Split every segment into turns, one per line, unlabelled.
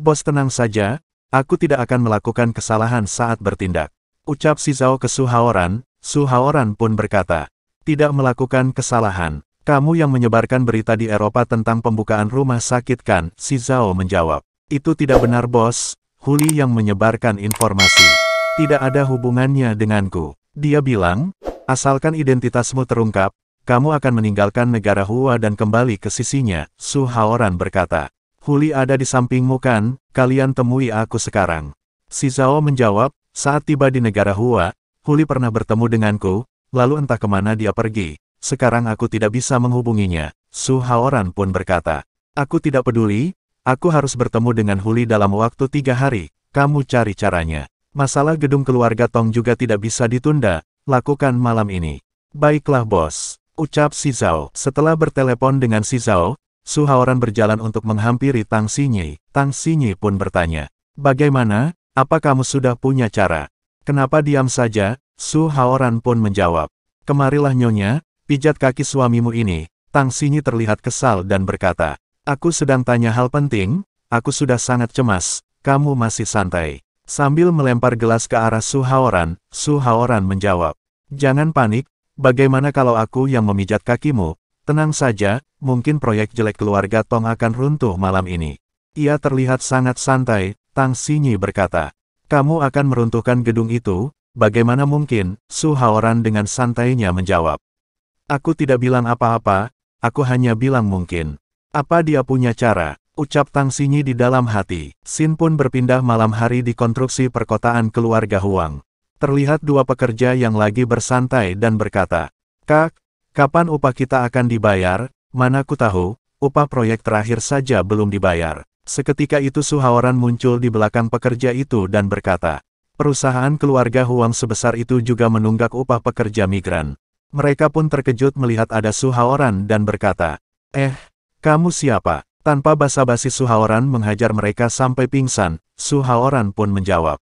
Bos tenang saja, aku tidak akan melakukan kesalahan saat bertindak. Ucap Shi Zhao ke Su Haoran pun berkata, tidak melakukan kesalahan. Kamu yang menyebarkan berita di Eropa tentang pembukaan rumah sakit kan? Shi Zhao menjawab. Itu tidak benar bos, Huli yang menyebarkan informasi. Tidak ada hubungannya denganku. Dia bilang, asalkan identitasmu terungkap, kamu akan meninggalkan negara Hua dan kembali ke sisinya. Su Haoran berkata, Huli ada di sampingmu kan, kalian temui aku sekarang. Shi Zhao menjawab, saat tiba di negara Hua, Huli pernah bertemu denganku, lalu entah kemana dia pergi. Sekarang aku tidak bisa menghubunginya. Su Haoran pun berkata, aku tidak peduli, aku harus bertemu dengan Huli dalam waktu 3 hari, kamu cari caranya. Masalah gedung keluarga Tong juga tidak bisa ditunda, lakukan malam ini. Baiklah bos, ucap Shi Zhao. Setelah bertelepon dengan Shi Zhao, Su Haoran berjalan untuk menghampiri Tang Xinyi. Tang Xinyi pun bertanya, bagaimana, apa kamu sudah punya cara? Kenapa diam saja? Su Haoran pun menjawab, kemarilah nyonya, pijat kaki suamimu ini. Tang Xinyi terlihat kesal dan berkata, aku sedang tanya hal penting, aku sudah sangat cemas, kamu masih santai. Sambil melempar gelas ke arah Su Haoran menjawab, jangan panik, bagaimana kalau aku yang memijat kakimu? Tenang saja, mungkin proyek jelek keluarga Tong akan runtuh malam ini. Ia terlihat sangat santai, Tang Xinyi berkata, kamu akan meruntuhkan gedung itu? Bagaimana mungkin? Su Haoran dengan santainya menjawab, aku tidak bilang apa-apa, aku hanya bilang mungkin. Apa dia punya cara? Ucap Tang Xinyi di dalam hati. Sin pun berpindah malam hari di konstruksi perkotaan keluarga Huang. Terlihat dua pekerja yang lagi bersantai dan berkata, Kak, kapan upah kita akan dibayar? Mana ku tahu, upah proyek terakhir saja belum dibayar. Seketika itu Su Haoran muncul di belakang pekerja itu dan berkata, perusahaan keluarga Huang sebesar itu juga menunggak upah pekerja migran. Mereka pun terkejut melihat ada Su Haoran dan berkata, kamu siapa? Tanpa basa-basi Su Haoran menghajar mereka sampai pingsan. Su Haoran pun menjawab,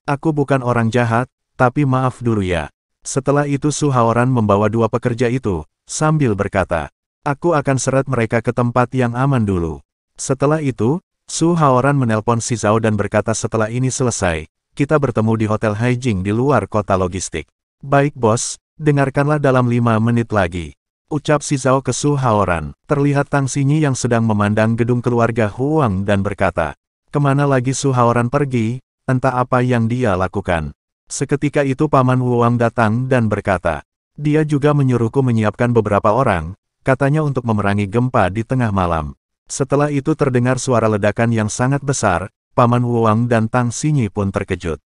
aku bukan orang jahat, tapi maaf dulu ya. Setelah itu Su Haoran membawa dua pekerja itu, sambil berkata, aku akan seret mereka ke tempat yang aman dulu. Setelah itu, Su Haoran menelpon Shi Zhao dan berkata setelah ini selesai, kita bertemu di Hotel Haijing di luar kota logistik. Baik bos, dengarkanlah dalam 5 menit lagi. Ucap Shi Zhao ke Su Haoran. Terlihat Tang Xinyi yang sedang memandang gedung keluarga Huang dan berkata, kemana lagi Su Haoran pergi, entah apa yang dia lakukan. Seketika itu Paman Huang datang dan berkata, dia juga menyuruhku menyiapkan beberapa orang, katanya untuk memerangi gempa di tengah malam. Setelah itu terdengar suara ledakan yang sangat besar, Paman Huang dan Tang Xinyi pun terkejut.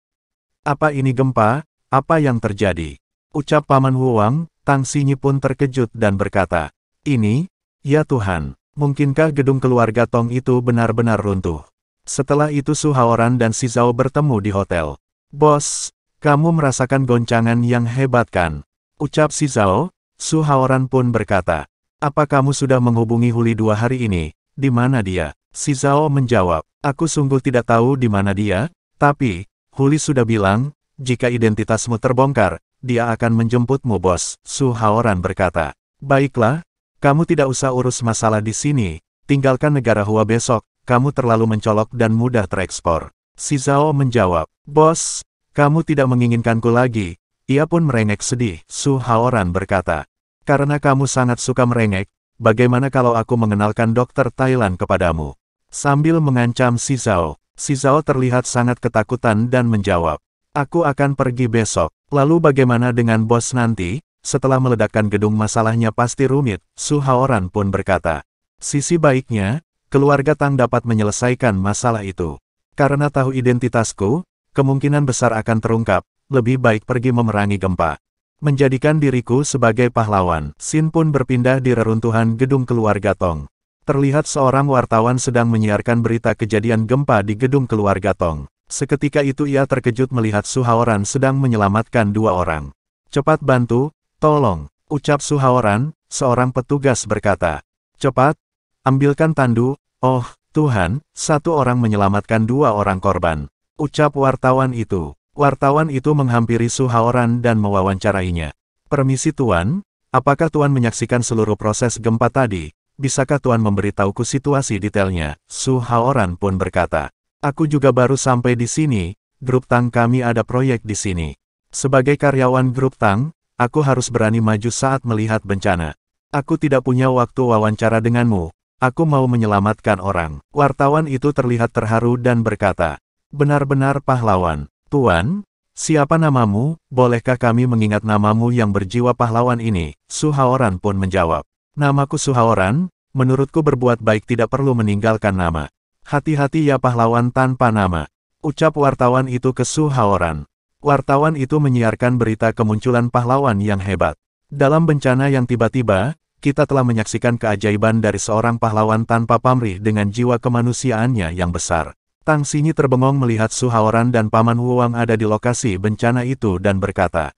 Apa ini gempa? Apa yang terjadi? Ucap Paman Huang. Tang Xinyi pun terkejut dan berkata, ini, ya Tuhan, mungkinkah gedung keluarga Tong itu benar-benar runtuh? Setelah itu Su Haoran dan Shi Zhao bertemu di hotel. Bos, kamu merasakan goncangan yang hebat kan? Ucap Shi Zhao. Su Haoran pun berkata, apa kamu sudah menghubungi Huli 2 hari ini? Di mana dia? Shi Zhao menjawab, aku sungguh tidak tahu di mana dia, tapi, Huli sudah bilang, jika identitasmu terbongkar, dia akan menjemputmu bos. Su Haoran berkata, baiklah, kamu tidak usah urus masalah di sini, tinggalkan negara Hua besok, kamu terlalu mencolok dan mudah terekspor. Shi Zhao menjawab, bos, kamu tidak menginginkanku lagi. Ia pun merengek sedih. Su Haoran berkata, karena kamu sangat suka merengek, bagaimana kalau aku mengenalkan dokter Thailand kepadamu? Sambil mengancam Shi Zhao terlihat sangat ketakutan dan menjawab, aku akan pergi besok. Lalu bagaimana dengan bos nanti? Setelah meledakkan gedung masalahnya pasti rumit. Su Haoran pun berkata, sisi baiknya, keluarga Tang dapat menyelesaikan masalah itu. Karena tahu identitasku, kemungkinan besar akan terungkap, lebih baik pergi memerangi gempa. Menjadikan diriku sebagai pahlawan. Sin pun berpindah di reruntuhan gedung keluarga Tong. Terlihat seorang wartawan sedang menyiarkan berita kejadian gempa di gedung keluarga Tong. Seketika itu ia terkejut melihat Su Haoran sedang menyelamatkan 2 orang. Cepat bantu, tolong, ucap Su Haoran. Seorang petugas berkata, cepat, ambilkan tandu. Oh, Tuhan, 1 orang menyelamatkan 2 orang korban, ucap wartawan itu. Wartawan itu menghampiri Su Haoran dan mewawancarainya. Permisi Tuan, apakah Tuan menyaksikan seluruh proses gempa tadi? Bisakah Tuan memberitahuku situasi detailnya? Su Haoran pun berkata, Aku juga baru sampai di sini, grup Tang kami ada proyek di sini. Sebagai karyawan grup Tang, aku harus berani maju saat melihat bencana. Aku tidak punya waktu wawancara denganmu, aku mau menyelamatkan orang. Wartawan itu terlihat terharu dan berkata, benar-benar pahlawan. Tuan, siapa namamu, bolehkah kami mengingat namamu yang berjiwa pahlawan ini? Su Haoran pun menjawab, namaku Su Haoran, menurutku berbuat baik tidak perlu meninggalkan nama. Hati-hati ya pahlawan tanpa nama, ucap wartawan itu ke Su Haoran. Wartawan itu menyiarkan berita kemunculan pahlawan yang hebat. Dalam bencana yang tiba-tiba, kita telah menyaksikan keajaiban dari seorang pahlawan tanpa pamrih dengan jiwa kemanusiaannya yang besar. Tang Xinyi terbengong melihat Su Haoran dan Paman Wuwang ada di lokasi bencana itu dan berkata,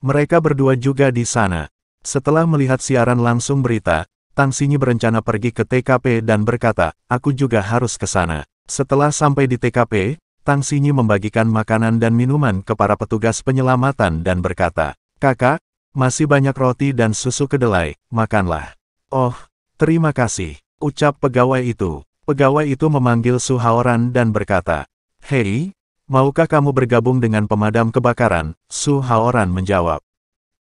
mereka berdua juga di sana. Setelah melihat siaran langsung berita, Tang Xinyi berencana pergi ke TKP dan berkata, aku juga harus ke sana. Setelah sampai di TKP, Tang Xinyi membagikan makanan dan minuman ke para petugas penyelamatan dan berkata, kakak, masih banyak roti dan susu kedelai, makanlah. Oh, terima kasih, ucap pegawai itu. Pegawai itu memanggil Su Haoran dan berkata, hei, maukah kamu bergabung dengan pemadam kebakaran? Su Haoran menjawab,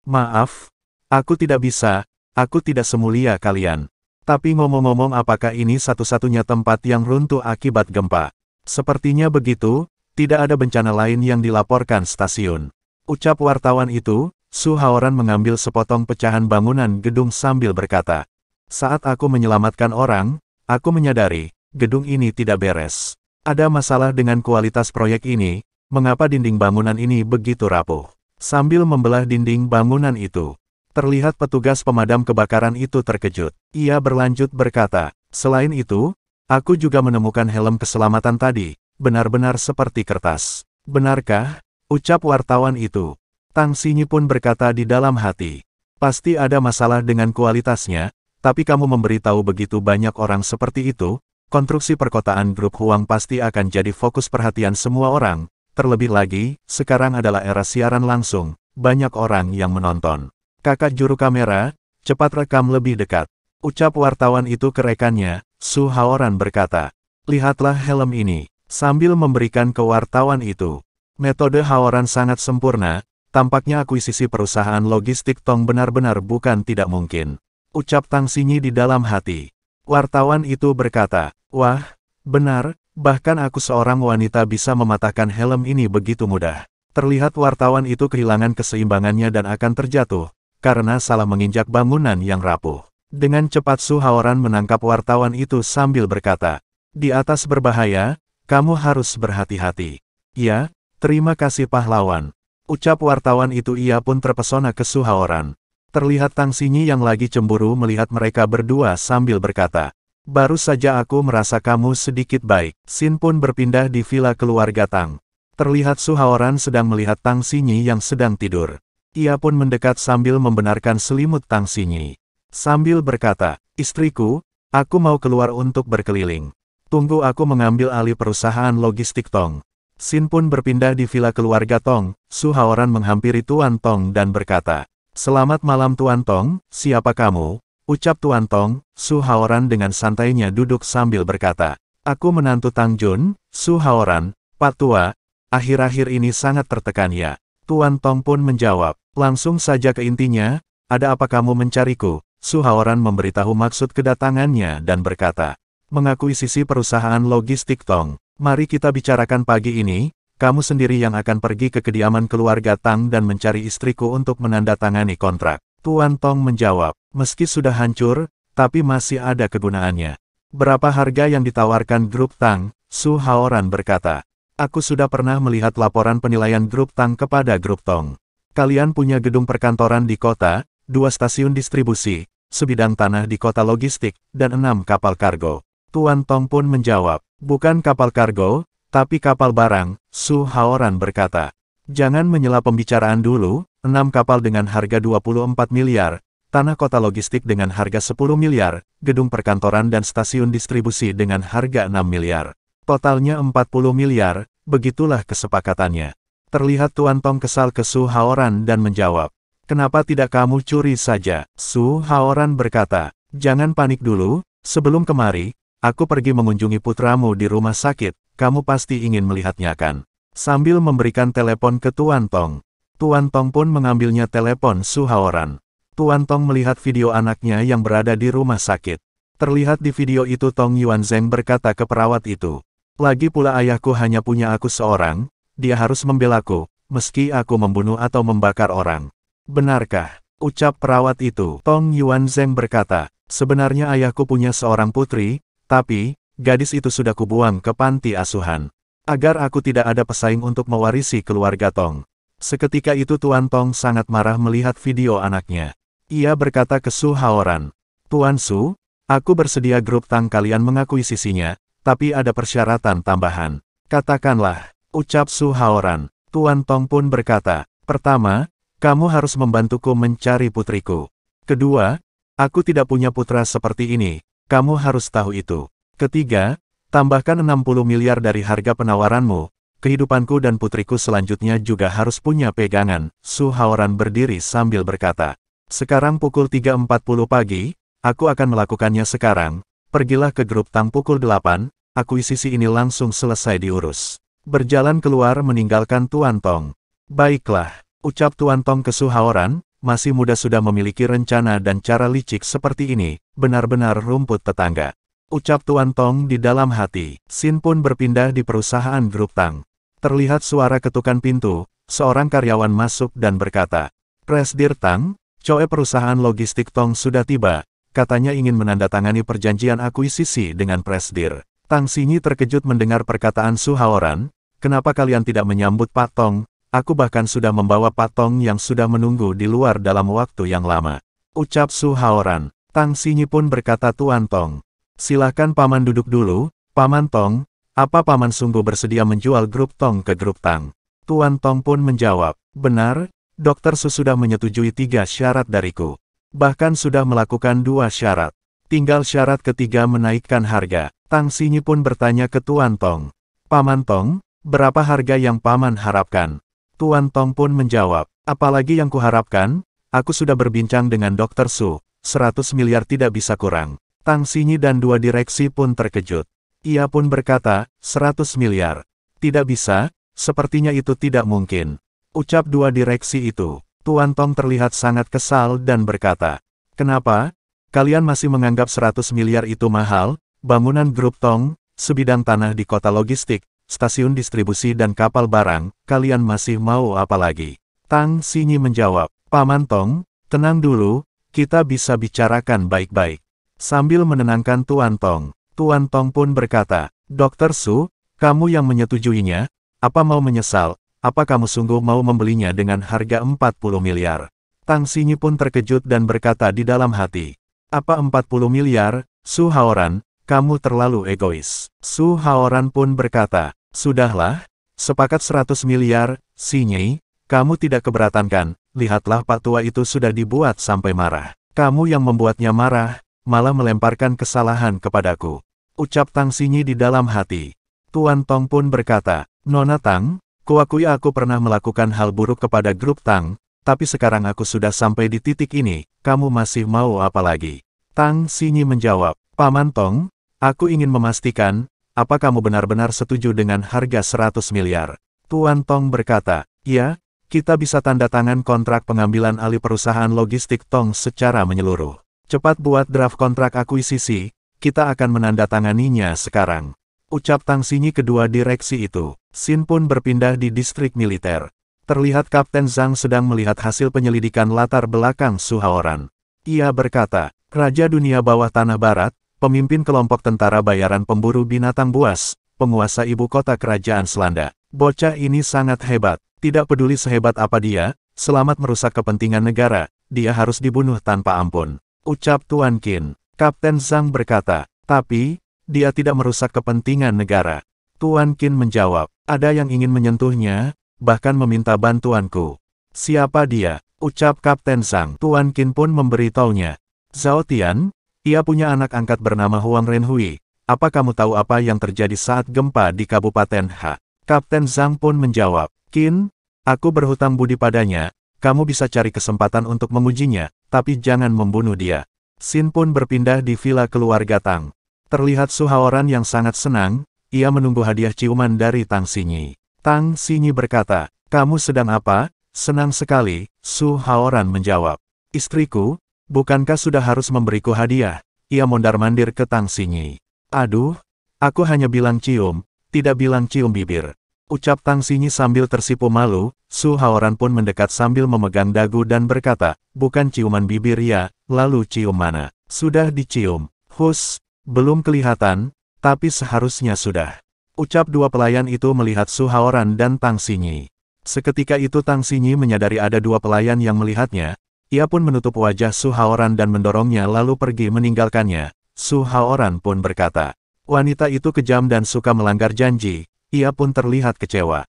maaf, aku tidak bisa. Aku tidak semulia kalian. Tapi ngomong-ngomong apakah ini satu-satunya tempat yang runtuh akibat gempa? Sepertinya begitu, tidak ada bencana lain yang dilaporkan stasiun. Ucap wartawan itu, Su Haoran mengambil sepotong pecahan bangunan gedung sambil berkata, saat aku menyelamatkan orang, aku menyadari, gedung ini tidak beres. Ada masalah dengan kualitas proyek ini, mengapa dinding bangunan ini begitu rapuh? Sambil membelah dinding bangunan itu, terlihat petugas pemadam kebakaran itu terkejut. Ia berlanjut berkata, selain itu, aku juga menemukan helm keselamatan tadi, benar-benar seperti kertas. Benarkah? Ucap wartawan itu. Tang Xinyi pun berkata di dalam hati, pasti ada masalah dengan kualitasnya, tapi kamu memberitahu begitu banyak orang seperti itu, konstruksi perkotaan grup Huang pasti akan jadi fokus perhatian semua orang. Terlebih lagi, sekarang adalah era siaran langsung, banyak orang yang menonton. Kakak juru kamera, cepat rekam lebih dekat. Ucap wartawan itu ke rekannya, Su Haoran berkata, lihatlah helm ini, sambil memberikan ke wartawan itu. Metode Haoran sangat sempurna, tampaknya akuisisi perusahaan logistik Tong benar-benar bukan tidak mungkin. Ucap Tang Xinyi di dalam hati. Wartawan itu berkata, wah, benar, bahkan aku seorang wanita bisa mematahkan helm ini begitu mudah. Terlihat wartawan itu kehilangan keseimbangannya dan akan terjatuh, karena salah menginjak bangunan yang rapuh. Dengan cepat Su Haoran menangkap wartawan itu sambil berkata, di atas berbahaya, kamu harus berhati-hati. Ya, terima kasih pahlawan. Ucap wartawan itu ia pun terpesona ke Su Haoran. Terlihat Tang Xinyi yang lagi cemburu melihat mereka berdua sambil berkata, baru saja aku merasa kamu sedikit baik. Xin pun berpindah di villa keluarga Tang. Terlihat Su Haoran sedang melihat Tang Xinyi yang sedang tidur. Ia pun mendekat sambil membenarkan selimut Tang Xinyi. Sambil berkata, istriku, aku mau keluar untuk berkeliling. Tunggu aku mengambil alih perusahaan logistik Tong. Xin pun berpindah di villa keluarga Tong. Su Haoran menghampiri Tuan Tong dan berkata, selamat malam Tuan Tong, siapa kamu? Ucap Tuan Tong. Su Haoran dengan santainya duduk sambil berkata, aku menantu Tang Jun. Su Haoran, Pak Tua, akhir-akhir ini sangat tertekan ya. Tuan Tong pun menjawab, langsung saja ke intinya, ada apa kamu mencariku? Su Haoran memberitahu maksud kedatangannya dan berkata, mengakuisisi perusahaan logistik Tong. Mari kita bicarakan pagi ini, kamu sendiri yang akan pergi ke kediaman keluarga Tang dan mencari istriku untuk menandatangani kontrak. Tuan Tong menjawab, meski sudah hancur, tapi masih ada kegunaannya. Berapa harga yang ditawarkan grup Tang? Su Haoran berkata, aku sudah pernah melihat laporan penilaian grup Tang kepada grup Tong. Kalian punya gedung perkantoran di kota, 2 stasiun distribusi, sebidang tanah di kota logistik, dan 6 kapal kargo. Tuan Tong pun menjawab, bukan kapal kargo, tapi kapal barang. Su Haoran berkata, jangan menyela pembicaraan dulu, 6 kapal dengan harga 24 miliar, tanah kota logistik dengan harga 10 miliar, gedung perkantoran dan stasiun distribusi dengan harga 6 miliar. Totalnya 40 miliar, begitulah kesepakatannya. Terlihat Tuan Tong kesal ke Su Haoran dan menjawab, kenapa tidak kamu curi saja? Su Haoran berkata, jangan panik dulu, sebelum kemari, Aku pergi mengunjungi putramu di rumah sakit, kamu pasti ingin melihatnya kan? Sambil memberikan telepon ke Tuan Tong. Tuan Tong pun mengambilnya telepon Su Haoran. Tuan Tong melihat video anaknya yang berada di rumah sakit. Terlihat di video itu Tong Yuanzheng berkata ke perawat itu. Lagi pula ayahku hanya punya aku seorang, dia harus membelaku, meski aku membunuh atau membakar orang. Benarkah? Ucap perawat itu. Tong Yuanzheng berkata, sebenarnya ayahku punya seorang putri, tapi, gadis itu sudah kubuang ke panti asuhan. Agar aku tidak ada pesaing untuk mewarisi keluarga Tong. Seketika itu Tuan Tong sangat marah melihat video anaknya. Ia berkata ke Su Haoran, Tuan Su, aku bersedia grup Tang kalian mengakuisisinya, tapi ada persyaratan tambahan. Katakanlah, ucap Su Haoran. Tuan Tong pun berkata, pertama, kamu harus membantuku mencari putriku. Kedua, aku tidak punya putra seperti ini, kamu harus tahu itu. Ketiga, tambahkan 60 miliar dari harga penawaranmu, kehidupanku dan putriku selanjutnya juga harus punya pegangan. Su Haoran berdiri sambil berkata, sekarang pukul 3.40 pagi, aku akan melakukannya sekarang, pergilah ke grup Tang pukul 8, akuisisi ini langsung selesai diurus. Berjalan keluar meninggalkan Tuan Tong. Baiklah, ucap Tuan Tong ke Su Haoran, masih muda sudah memiliki rencana dan cara licik seperti ini, benar-benar rumput tetangga. Ucap Tuan Tong di dalam hati. Sin pun berpindah di perusahaan grup Tang. Terlihat suara ketukan pintu, seorang karyawan masuk dan berkata, Presdir Tang, Choe perusahaan logistik Tong sudah tiba, katanya ingin menandatangani perjanjian akuisisi dengan Presdir. Tang Xinyi terkejut mendengar perkataan Su Haoran, kenapa kalian tidak menyambut Pak Tong, aku bahkan sudah membawa Pak Tong yang sudah menunggu di luar dalam waktu yang lama. Ucap Su Haoran. Tang Xinyi pun berkata Tuan Tong. Silakan Paman duduk dulu, Paman Tong, apa Paman sungguh bersedia menjual grup Tong ke grup Tang? Tuan Tong pun menjawab, benar, Dr. Su sudah menyetujui 3 syarat dariku. Bahkan sudah melakukan 2 syarat. Tinggal syarat ketiga menaikkan harga. Tang Xinyi pun bertanya ke Tuan Tong. Paman Tong, berapa harga yang Paman harapkan? Tuan Tong pun menjawab, apalagi yang kuharapkan, aku sudah berbincang dengan Dr. Su, 100 miliar tidak bisa kurang. Tang Xinyi dan 2 direksi pun terkejut. Ia pun berkata, 100 miliar. Tidak bisa, sepertinya itu tidak mungkin. Ucap 2 direksi itu. Tuan Tong terlihat sangat kesal dan berkata, kenapa? Kalian masih menganggap 100 miliar itu mahal? Bangunan grup Tong, sebidang tanah di kota logistik, stasiun distribusi dan kapal barang, kalian masih mau apa lagi? Tang Xinyi menjawab, Paman Tong, tenang dulu, kita bisa bicarakan baik-baik. Sambil menenangkan Tuan Tong pun berkata, Dr. Su, kamu yang menyetujuinya, apa mau menyesal, apa kamu sungguh mau membelinya dengan harga 40 miliar? Tang Xinyi pun terkejut dan berkata di dalam hati, apa 40 miliar, Su Haoran, kamu terlalu egois. Su Haoran pun berkata, sudahlah, sepakat 100 miliar, Xinyi, kamu tidak keberatan kan, lihatlah Pak Tua itu sudah dibuat sampai marah. Kamu yang membuatnya marah, malah melemparkan kesalahan kepadaku. Ucap Tang Xinyi di dalam hati. Tuan Tong pun berkata, Nona Tang, kuakui aku pernah melakukan hal buruk kepada grup Tang, tapi sekarang aku sudah sampai di titik ini, kamu masih mau apa lagi? Tang Xinyi menjawab, Paman Tong, aku ingin memastikan, apa kamu benar-benar setuju dengan harga 100 miliar? Tuan Tong berkata, ya, kita bisa tanda tangan kontrak pengambilan alih perusahaan logistik Tong secara menyeluruh. Cepat buat draft kontrak akuisisi, kita akan menandatanganinya sekarang. Ucap Tang Xinyi kedua direksi itu. Sin pun berpindah di distrik militer. Terlihat Kapten Zhang sedang melihat hasil penyelidikan latar belakang Su Haoran. Ia berkata, Raja Dunia Bawah Tanah Barat, pemimpin kelompok tentara bayaran pemburu binatang buas, penguasa ibu kota kerajaan Selanda. Bocah ini sangat hebat, tidak peduli sehebat apa dia, selamat merusak kepentingan negara, dia harus dibunuh tanpa ampun. Ucap Tuan Qin. Kapten Zhang berkata, tapi, dia tidak merusak kepentingan negara. Tuan Qin menjawab, ada yang ingin menyentuhnya, bahkan meminta bantuanku. Siapa dia? Ucap Kapten Zhang. Tuan Qin pun memberitahunya. Zhao Tian, ia punya anak angkat bernama Huang Renhui. Apa kamu tahu apa yang terjadi saat gempa di Kabupaten H? Kapten Zhang pun menjawab, Qin, aku berhutang budi padanya, kamu bisa cari kesempatan untuk mengujinya, tapi jangan membunuh dia. Sin pun berpindah di villa keluarga Tang. Terlihat Su Haoran yang sangat senang, ia menunggu hadiah ciuman dari Tang Xinyi. Tang Xinyi berkata, "Kamu sedang apa?" "Senang sekali," Su Haoran menjawab. "Istriku, bukankah sudah harus memberiku hadiah?" Ia mondar-mandir ke Tang Xinyi. "Aduh, aku hanya bilang cium, tidak bilang cium bibir," ucap Tang Xinyi sambil tersipu malu. Su Haoran pun mendekat sambil memegang dagu dan berkata, "Bukan ciuman bibir ya, lalu cium mana?" "Sudah dicium." "Hus, belum kelihatan, tapi seharusnya sudah," ucap dua pelayan itu melihat Su Haoran dan Tang Xinyi. Seketika itu Tang Xinyi menyadari ada dua pelayan yang melihatnya. Ia pun menutup wajah Su Haoran dan mendorongnya lalu pergi meninggalkannya. Su Haoran pun berkata, "Wanita itu kejam dan suka melanggar janji." Ia pun terlihat kecewa.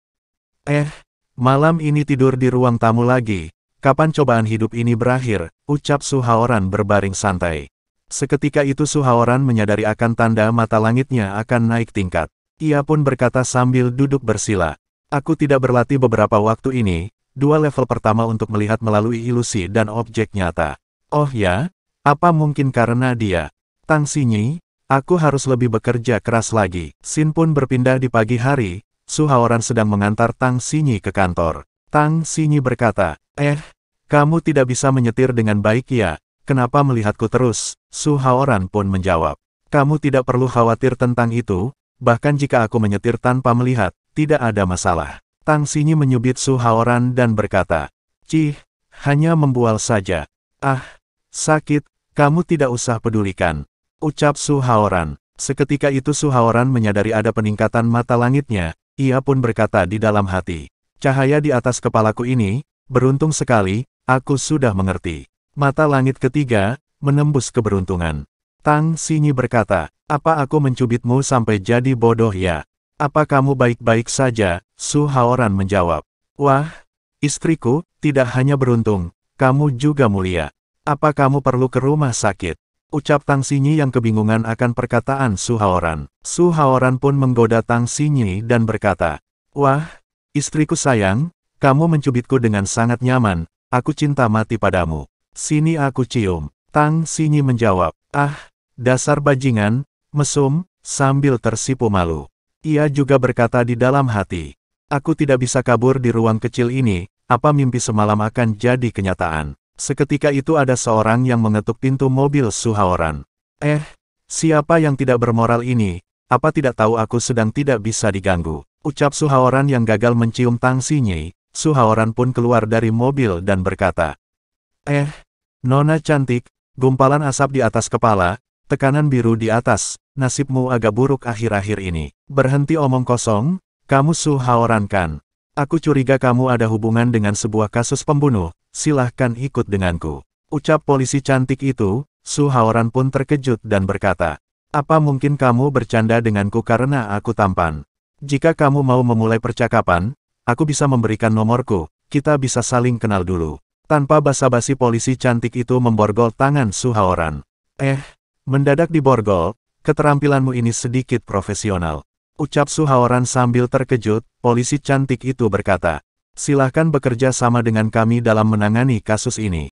Malam ini tidur di ruang tamu lagi. Kapan cobaan hidup ini berakhir?" ucap Su Haoran berbaring santai. Seketika itu Su Haoran menyadari akan tanda mata langitnya akan naik tingkat. Ia pun berkata sambil duduk bersila, "Aku tidak berlatih beberapa waktu ini, dua level pertama untuk melihat melalui ilusi dan objek nyata." "Oh ya? Apa mungkin karena dia?" "Tang Xinyi, aku harus lebih bekerja keras lagi." Scene pun berpindah di pagi hari. Su Haoran sedang mengantar Tang Xinyi ke kantor. Tang Xinyi berkata, "Kamu tidak bisa menyetir dengan baik ya? Kenapa melihatku terus?" Su Haoran pun menjawab, "Kamu tidak perlu khawatir tentang itu, bahkan jika aku menyetir tanpa melihat, tidak ada masalah." Tang Xinyi menyubit Su Haoran dan berkata, "Cih, hanya membual saja." "Ah, sakit, kamu tidak usah pedulikan," ucap Su Haoran. Seketika itu Su Haoran menyadari ada peningkatan mata langitnya. Ia pun berkata di dalam hati, "Cahaya di atas kepalaku ini, beruntung sekali, aku sudah mengerti." Mata langit ketiga, menembus keberuntungan. Tang Xinyi berkata, "Apa aku mencubitmu sampai jadi bodoh ya? Apa kamu baik-baik saja?" Su Haoran menjawab, "Wah, istriku, tidak hanya beruntung, kamu juga mulia. Apa kamu perlu ke rumah sakit?" ucap Tang Xinyi yang kebingungan akan perkataan Su Haoran. Su Haoran pun menggoda Tang Xinyi dan berkata, "Wah, istriku sayang, kamu mencubitku dengan sangat nyaman, aku cinta mati padamu. Sini aku cium." Tang Xinyi menjawab, "Ah, dasar bajingan," mesum, sambil tersipu malu. Ia juga berkata di dalam hati, "Aku tidak bisa kabur di ruang kecil ini, apa mimpi semalam akan jadi kenyataan." Seketika itu ada seorang yang mengetuk pintu mobil Su Haoran. Siapa yang tidak bermoral ini? Apa tidak tahu aku sedang tidak bisa diganggu?" ucap Su Haoran yang gagal mencium Tang Xinyi. Su Haoran pun keluar dari mobil dan berkata, "Nona cantik, gumpalan asap di atas kepala, tekanan biru di atas, nasibmu agak buruk akhir-akhir ini." "Berhenti omong kosong, kamu Su Haoran kan? Aku curiga kamu ada hubungan dengan sebuah kasus pembunuh, silahkan ikut denganku," ucap polisi cantik itu. Su Haoran pun terkejut dan berkata, "Apa mungkin kamu bercanda denganku karena aku tampan? Jika kamu mau memulai percakapan, aku bisa memberikan nomorku, kita bisa saling kenal dulu." Tanpa basa-basi polisi cantik itu memborgol tangan Su Haoran. Mendadak diborgol, keterampilanmu ini sedikit profesional," ucap Su Haoran sambil terkejut. Polisi cantik itu berkata, "Silahkan bekerja sama dengan kami dalam menangani kasus ini."